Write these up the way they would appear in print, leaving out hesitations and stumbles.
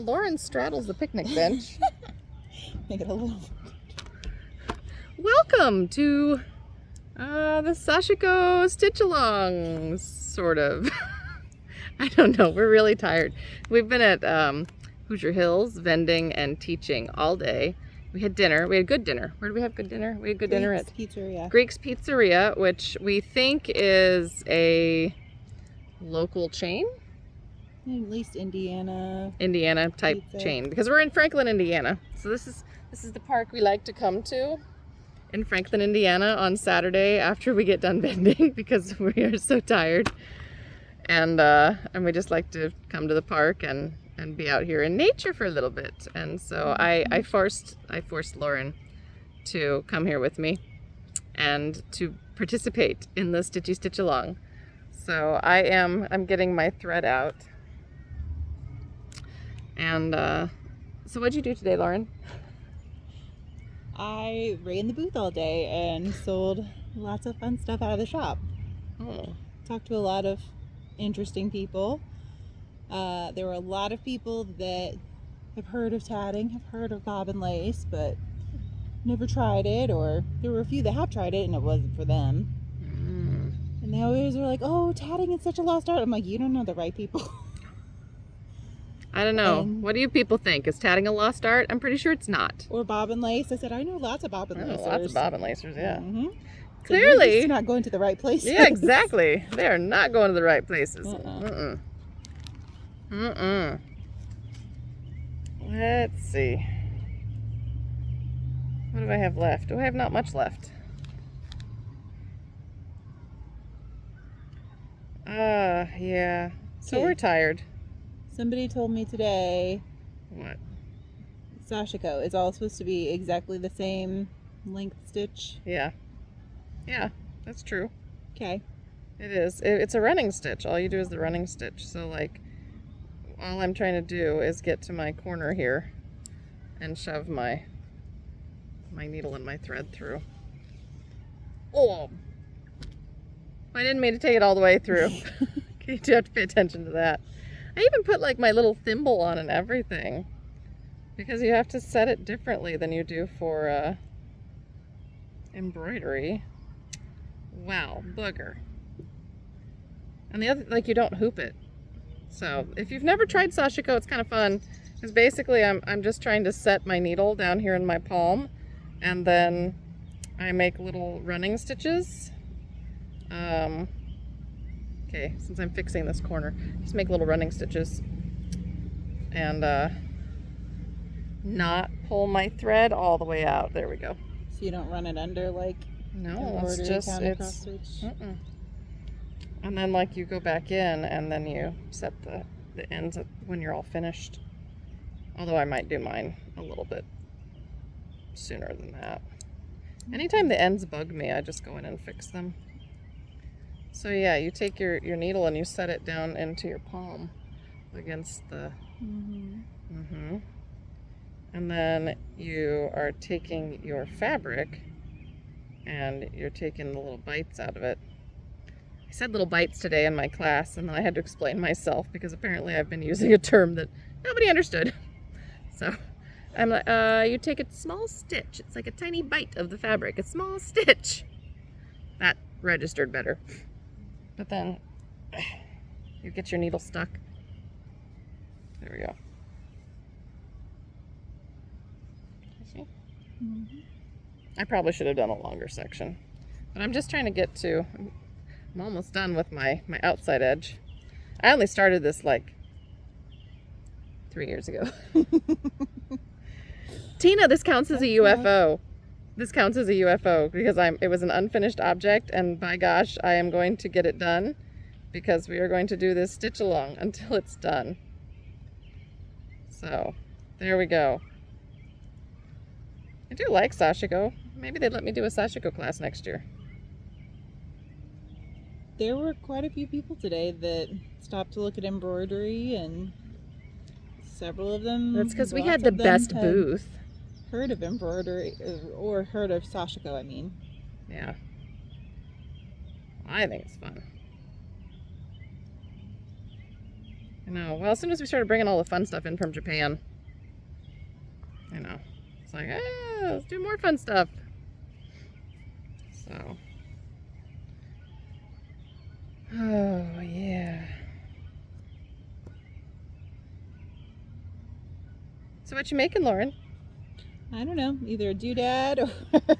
Lauren straddles the picnic bench. Make it a little. Welcome to the Sashiko Stitch-A-Long, sort of. I don't know. We're really tired. We've been at Hoosier Hills vending and teaching all day. We had dinner. We had good dinner. Where did we have good dinner? We had good dinner at Pizzeria. Greek's Pizzeria, which we think is a local chain. At least Indiana Type pizza. chain, because we're in Franklin, Indiana. So this is the park we like to come to in Franklin, Indiana on Saturday after we get done vending because we are so tired. And we just like to come to the park and be out here in nature for a little bit. And so I forced Lauren to come here with me and to participate in the Stitchy Stitch-A-Long. So I'm getting my thread out. And so what'd you do today, Lauren? I ran the booth all day and sold lots of fun stuff out of the shop. Oh. Talked to a lot of interesting people. There were a lot of people that have heard of tatting, have heard of bob and lace, but never tried it, or there were a few that have tried it and it wasn't for them. And they always were like, oh, tatting is such a lost art. I'm like, you don't know the right people. I don't know. What do you people think? Is tatting a lost art? I'm pretty sure it's not. Or bob and lace. I said, I know lots of bob and lacers. Lots of bob and lacers, yeah. Mm-hmm. Clearly. So you're just not going to the right places. Yeah, exactly. They are not going to the right places. Let's see. What do I have left? I have not much left. Yeah. So we're tired. Somebody told me today. What? Sashiko. It's all supposed to be exactly the same length stitch. Yeah. Yeah, that's true. Okay. It is. It's a running stitch. All you do is the running stitch. So, like, all I'm trying to do is get to my corner here and shove my needle and my thread through. Oh! I didn't mean to take it all the way through. You do have to pay attention to that. I even put, like, my little thimble on and everything, because you have to set it differently than you do for embroidery. Wow, booger. And the other, like, you don't hoop it. So if you've never tried Sashiko, it's kind of fun, because basically I'm just trying to set my needle down here in my palm, and then I make little running stitches. Okay, since I'm fixing this corner, just make little running stitches and not pull my thread all the way out. There we go. So you don't run it under like it's just and then like you go back in and then you set the ends up when you're all finished. Although I might do mine a little bit sooner than that. Anytime the ends bug me, I just go in and fix them. So yeah, you take your needle and you set it down into your palm against the and then you are taking your fabric and you're taking the little bites out of it. I said little bites today in my class, and then I had to explain myself because apparently I've been using a term that nobody understood. So I'm like, you take a small stitch. It's like a tiny bite of the fabric, a small stitch. That registered better. But then you get your needle stuck. There we go. See? I probably should have done a longer section, but I'm just trying to get to, I'm almost done with my outside edge. I only started this like 3 years ago. Tina, this counts as a UFO. This counts as a UFO because it was an unfinished object, and by gosh, I am going to get it done because we are going to do this stitch-along until it's done. So, there we go. I do like Sashiko. Maybe they'd let me do a Sashiko class next year. There were quite a few people today that stopped to look at embroidery, and several of them. That's because we had the best booth. Heard of embroidery, or heard of Sashiko, I mean. Yeah. I think it's fun. I know. Well, as soon as we started bringing all the fun stuff in from Japan, I know. It's like, let's do more fun stuff. So. Oh, yeah. So what you making, Lauren? I don't know, either a doodad or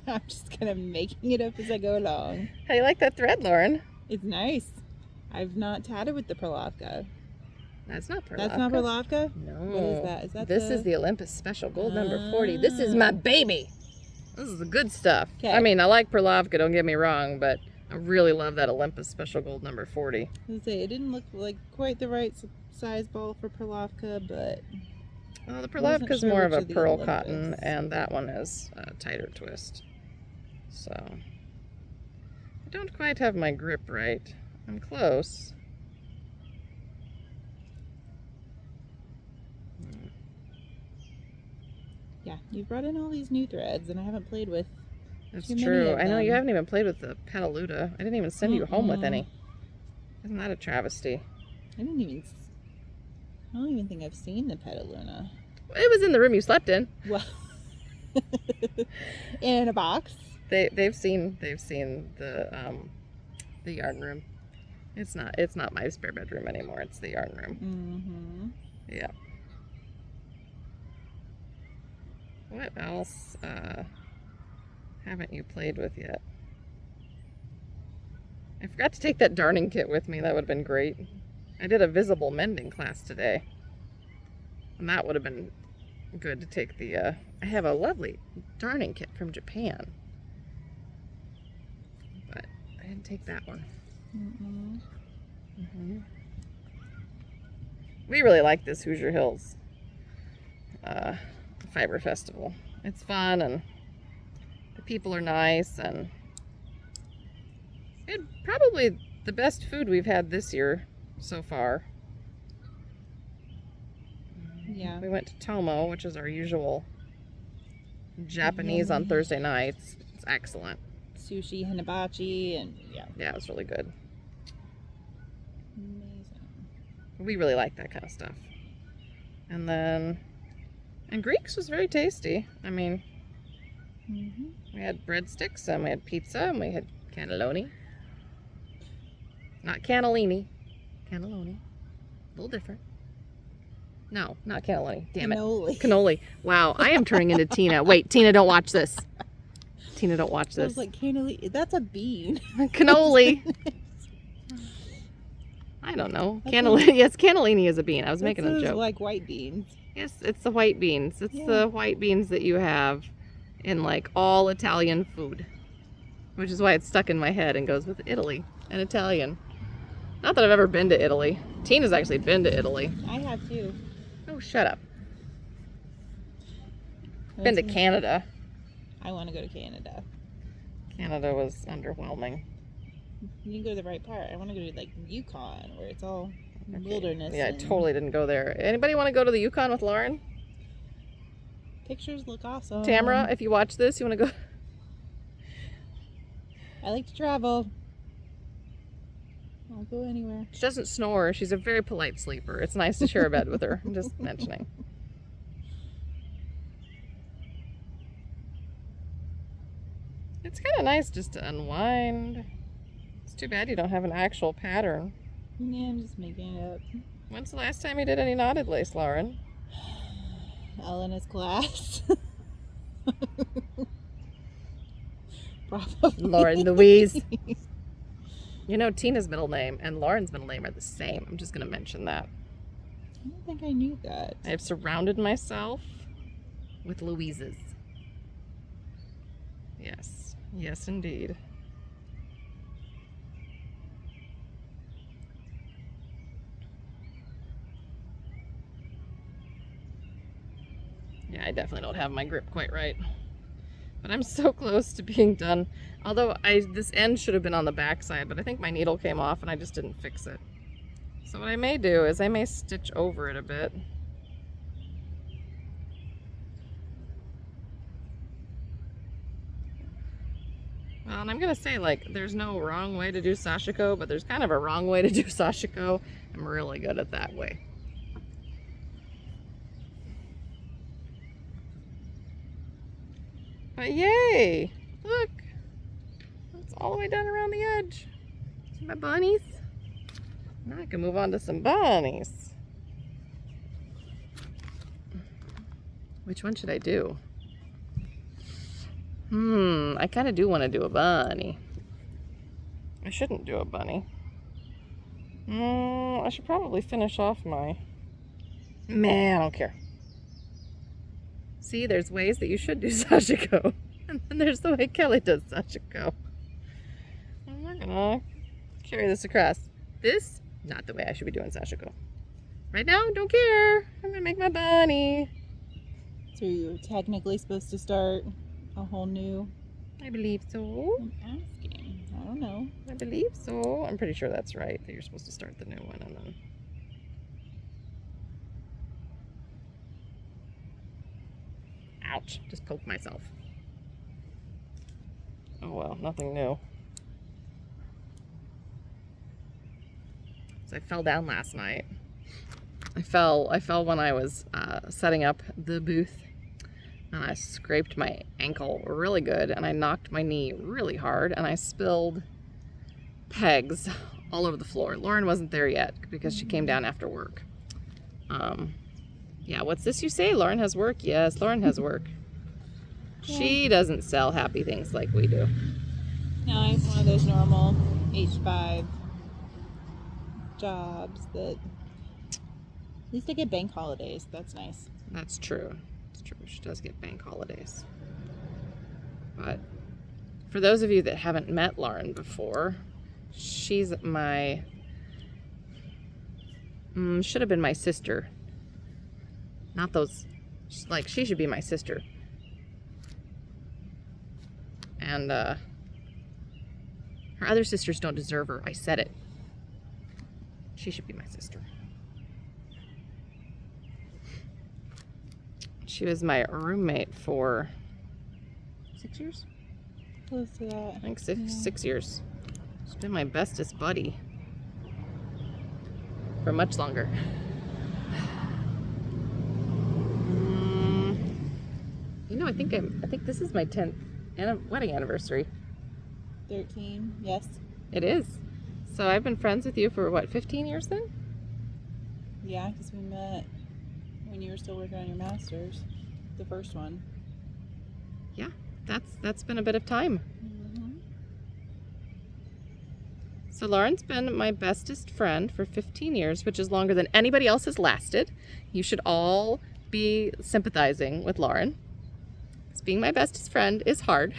I'm just kind of making it up as I go along. How do you like that thread, Lauren? It's nice. I've not tatted with the Perlovka. That's not Perlovka. That's not Perlovka? No. What is that? Is that This is the Olympus Special Gold number 40. This is my baby. This is the good stuff. Okay. I mean, I like Perlovka, don't get me wrong, but I really love that Olympus Special Gold number 40. I was gonna say, it didn't look like quite the right size ball for Perlovka, but... Well, the Wasn't Perlovka's sure more of which a of the pearl Olympus. cotton, and that one is a tighter twist. So, I don't quite have my grip right. I'm close. Yeah, you've brought in all these new threads, and I haven't played with That's too many true. of I know you them. haven't even played with the Petaluma. I didn't even send you home with any. Isn't that a travesty? I don't even think I've seen the Petaluma. It was in the room you slept in. Well, in a box. They've seen the yarn room. It's not my spare bedroom anymore. It's the yarn room. Mm-hmm. Yeah. What else haven't you played with yet? I forgot to take that darning kit with me. That would have been great. I did a visible mending class today, and that would have been good to take the. I have a lovely darning kit from Japan, but I didn't take that one. We really like this Hoosier Hills Fiber Festival. It's fun, and the people are nice, and it's probably the best food we've had this year so far. Yeah. We went to Tomo, which is our usual Japanese on Thursday nights. It's excellent. Sushi, hanabachi, and yeah. Yeah, it's really good. Amazing. We really like that kind of stuff. And Greek's was very tasty. I mean, we had breadsticks, and we had pizza, and we had cannelloni. Not cannellini. Cannelloni. A little different. No, not cannelloni. Damn it. Cannoli. Wow, I am turning into Tina. Wait, Tina, don't watch this. Tina, don't watch I this. was like, cannoli, that's a bean. Cannoli. I don't know. Cannellini. Yes, cannellini is a bean. I was making a joke. Like white beans. Yes, it's the white beans. It's the white beans that you have in like all Italian food, which is why it's stuck in my head and goes with Italy and Italian. Not that I've ever been to Italy. Tina's actually been to Italy. I have too. Oh, shut up. Been to Canada. I want to go to Canada. Canada was underwhelming. You can go to the right part. I want to go to like Yukon, where it's all wilderness. Yeah, I totally didn't go there. Anybody want to go to the Yukon with Lauren? Pictures look awesome. Tamara, if you watch this, you want to go? I like to travel. I'll go anywhere. She doesn't snore. She's a very polite sleeper. It's nice to share a bed with her. I'm just mentioning. It's kind of nice just to unwind. It's too bad you don't have an actual pattern. Yeah, I'm just making it up. When's the last time you did any knotted lace, Lauren? Elena's class. Probably. Lauren Louise. You know, Tina's middle name and Lauren's middle name are the same. I'm just going to mention that. I don't think I knew that. I have surrounded myself with Louises. Yes. Yes, indeed. Yeah, I definitely don't have my grip quite right. But I'm so close to being done. Although this end should have been on the back side, but I think my needle came off and I just didn't fix it. So what I may do is I may stitch over it a bit. Well, and I'm gonna say, like, there's no wrong way to do Sashiko, but there's kind of a wrong way to do Sashiko. I'm really good at that way. But yay! Look! It's all the way down around the edge. See my bunnies? Now I can move on to some bunnies. Which one should I do? I kind of do want to do a bunny. I shouldn't do a bunny. I should probably finish off my... Man, I don't care. See, there's ways that you should do Sashiko. And then there's the way Kelly does Sashiko. I'm not gonna carry this across. This, not the way I should be doing Sashiko. Right now, don't care. I'm gonna make my bunny. So you're technically supposed to start a whole new... I believe so. I'm asking. I don't know. I believe so. I'm pretty sure that's right, that you're supposed to start the new one and then... Ouch. Just poked myself. Oh well, nothing new. So I fell down last night. I fell when I was setting up the booth, and I scraped my ankle really good, and I knocked my knee really hard, and I spilled pegs all over the floor. Lauren wasn't there yet because she came down after work. Yeah, what's this you say? Lauren has work? Yes, Lauren has work. She doesn't sell happy things like we do. No, it's one of those normal H5 jobs that... At least I get bank holidays. That's nice. That's true. It's true. She does get bank holidays. But for those of you that haven't met Lauren before, she's my... should have been my sister. Not those... Like, she should be my sister. And, her other sisters don't deserve her. I said it. She should be my sister. She was my roommate for 6 years? Close to that. I think 6 years. She's been my bestest buddy for much longer. You know, I think this is my 10th wedding anniversary. 13, yes. It is. So I've been friends with you for what, 15 years then? Yeah, because we met when you were still working on your master's, the first one. Yeah, that's been a bit of time. So Lauren's been my bestest friend for 15 years, which is longer than anybody else has lasted. You should all be sympathizing with Lauren. Because being my bestest friend is hard.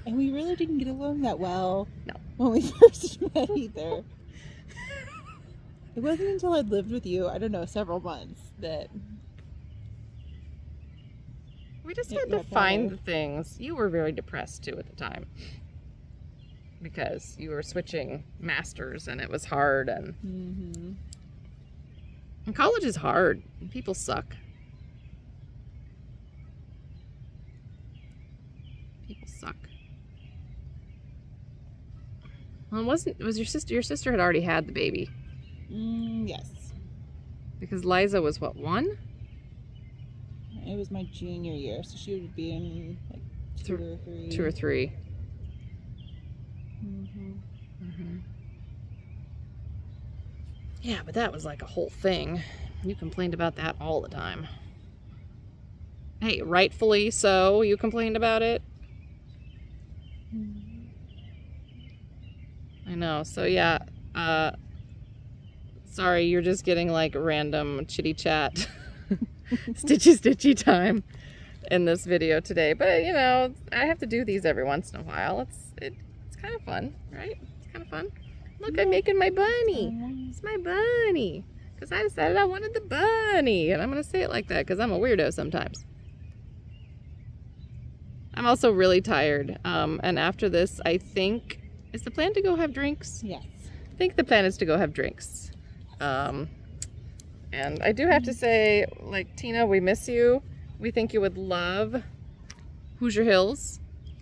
And we really didn't get along that well. No. When we first met either. It wasn't until I'd lived with you, I don't know, several months that... We just had to find the things. You were very depressed too at the time. Because you were switching masters and it was hard, and and college is hard. People suck. People suck. Well, it was your sister had already had the baby. Yes. Because Liza was what, 1? It was my junior year, so she would be in like 2 or 3. 2 or 3. Yeah, but that was like a whole thing. You complained about that all the time. Hey, rightfully so, you complained about it. I know. So yeah, sorry, you're just getting like random chitty chat, stitchy time in this video today. But you know, I have to do these every once in a while. It's kind of fun, right? It's kind of fun. Look, I'm making my bunny. It's my bunny. Because I decided I wanted the bunny. And I'm going to say it like that because I'm a weirdo sometimes. I'm also really tired. And after this, I think... Is the plan to go have drinks? Yes. I think the plan is to go have drinks. And I do have to say, like, Tina, we miss you. We think you would love Hoosier Hills.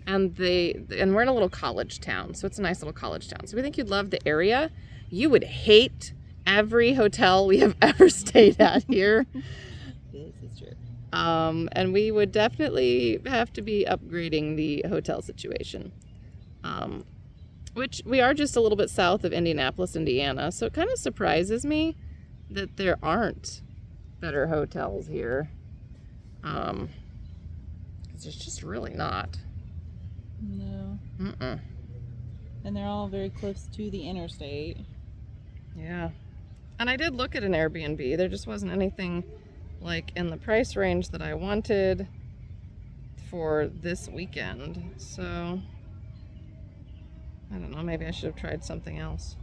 And we're in a little college town, so it's a nice little college town. So we think you'd love the area. You would hate every hotel we have ever stayed at here. This is true. And we would definitely have to be upgrading the hotel situation. Which we are just a little bit south of Indianapolis, Indiana. So it kind of surprises me that there aren't better hotels here. 'Cause there's just really not. No. Mm-mm. And they're all very close to the interstate. Yeah. And I did look at an Airbnb. There just wasn't anything like in the price range that I wanted for this weekend. So I don't know, maybe I should have tried something else.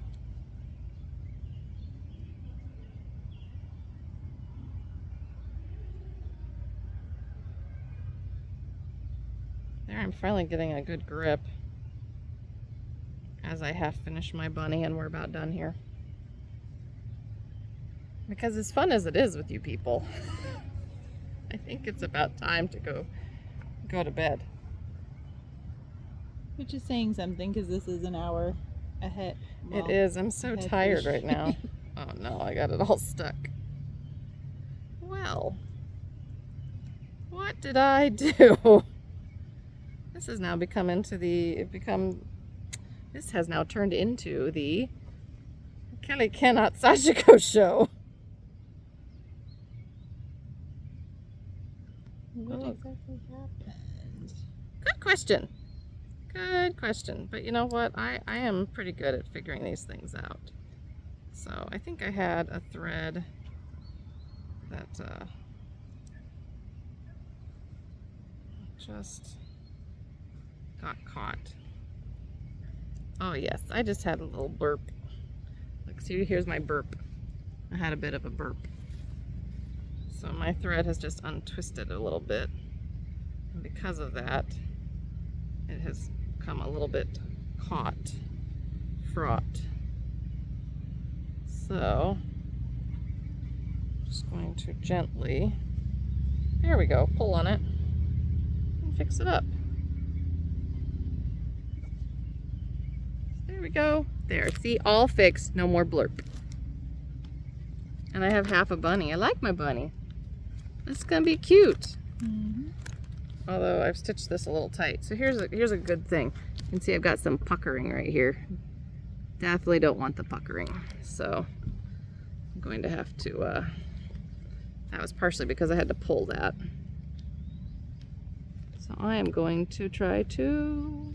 There, I'm finally getting a good grip as I half finished my bunny and we're about done here. Because as fun as it is with you people, I think it's about time to go to bed. Which is saying something because this is an hour ahead. It is. I'm so tired right now. Oh no, I got it all stuck. Well, what did I do? This has now become this has now turned into the Kelly Cannot Sashiko show. What exactly happened? Good question. Good question. But you know what? I am pretty good at figuring these things out. So I think I had a thread that just got caught. Oh yes, I just had a little burp. Look, see, here's my burp. I had a bit of a burp. So my thread has just untwisted a little bit. And because of that, it has come a little bit fraught. So, just going to gently, there we go, pull on it and fix it up. There we go. There, see, all fixed, no more blurp. And I have half a bunny. I like my bunny. This is gonna be cute. Mm-hmm. Although I've stitched this a little tight. So here's a good thing. You can see I've got some puckering right here. Definitely don't want the puckering. So I'm going to have to, that was partially because I had to pull that. So I am going to try to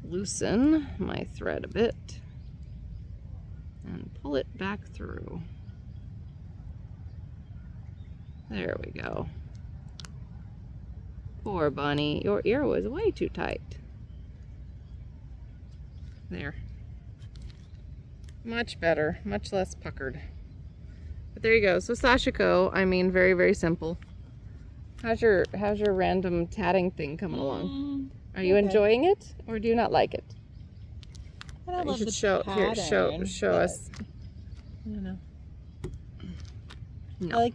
loosen my thread a bit and pull it back through. There we go. Poor bunny, your ear was way too tight. There. Much better, much less puckered. But there you go. So Sashiko, I mean, very, very simple. How's your random tatting thing coming along? Are you enjoying it, or do you not like it? I don't love You should the show pattern, show but us. I don't know. No. I like.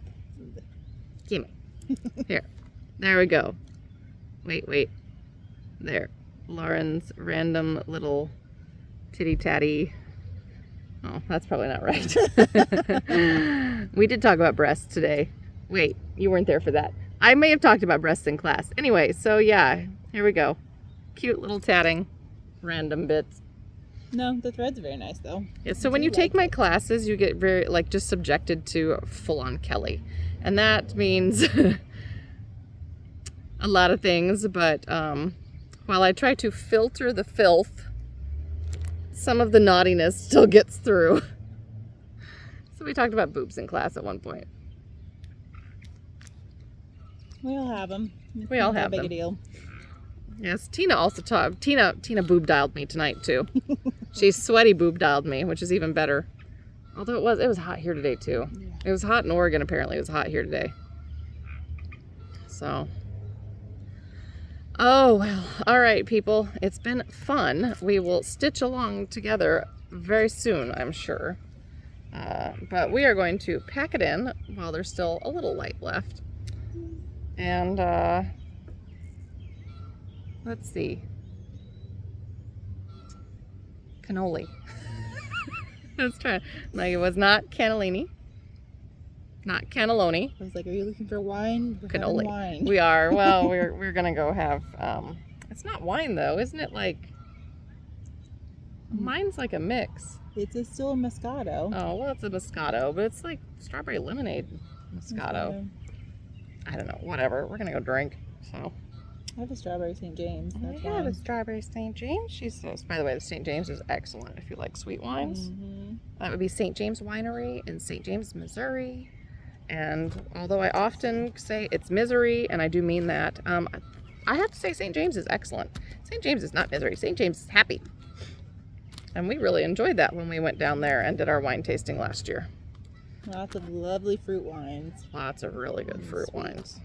Gimme. Here. There we go. Wait. There. Lauren's random little titty tatty. Oh, that's probably not right. We did talk about breasts today. Wait, you weren't there for that. I may have talked about breasts in class. Anyway, so yeah, here we go. Cute little tatting, random bits. No, the thread's very nice though. Yeah, so when you take my classes, you get very, like, just subjected to full-on Kelly. And that means a lot of things, but while I try to filter the filth, some of the naughtiness still gets through. So we talked about boobs in class at one point. We all have them. We all have big them. A deal. Yes, Tina also taught. Tina boob dialed me tonight too. She sweaty boob dialed me, which is even better. Although it was hot here today too. Yeah. It was hot in Oregon apparently. It was hot here today. So. Oh well. All right, people. It's been fun. We will stitch along together very soon, I'm sure. But we are going to pack it in while there's still a little light left. And let's see. Cannoli. I was trying. Like, it was not cannellini. not cannelloni. I was like, are you looking for wine? We're having Cannoli. wine. We are. Well, we're gonna go have. It's not wine though, isn't it? Like mine's like a mix. It's still a Moscato. Oh well, it's a Moscato, but it's like strawberry lemonade Moscato. I don't know. Whatever. We're gonna go drink. So. I have a strawberry St. James. I That's have a fine. strawberry St. James. She says. By the way, the St. James is excellent if you like sweet wines. Mm-hmm. That would be St. James Winery in St. James, Missouri. And although I often say it's misery, and I do mean that, I have to say St. James is excellent. St. James is not misery. St. James is happy. And we really enjoyed that when we went down there and did our wine tasting last year. Lots of lovely fruit wines. Lots of really good fruit Sweet. wines.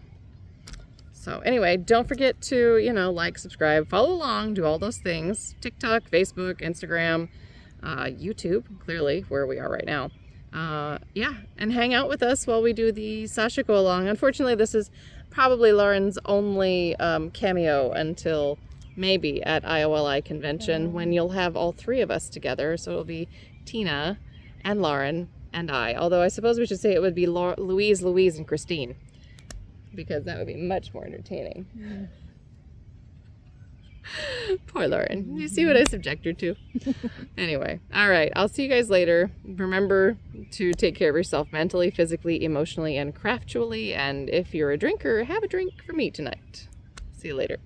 So anyway, don't forget to, like, subscribe, follow along, do all those things. TikTok, Facebook, Instagram, YouTube, clearly, where we are right now. Yeah, and hang out with us while we do the Sashiko-A-Long. Unfortunately, this is probably Lauren's only cameo until maybe at IOLI convention when you'll have all three of us together. So it'll be Tina and Lauren and I. Although I suppose we should say it would be Louise, and Christine, because that would be much more entertaining. Yeah. Poor Lauren. You see what I subject her to? Anyway, all right. I'll see you guys later. Remember to take care of yourself mentally, physically, emotionally, and craftually. And if you're a drinker, have a drink for me tonight. See you later.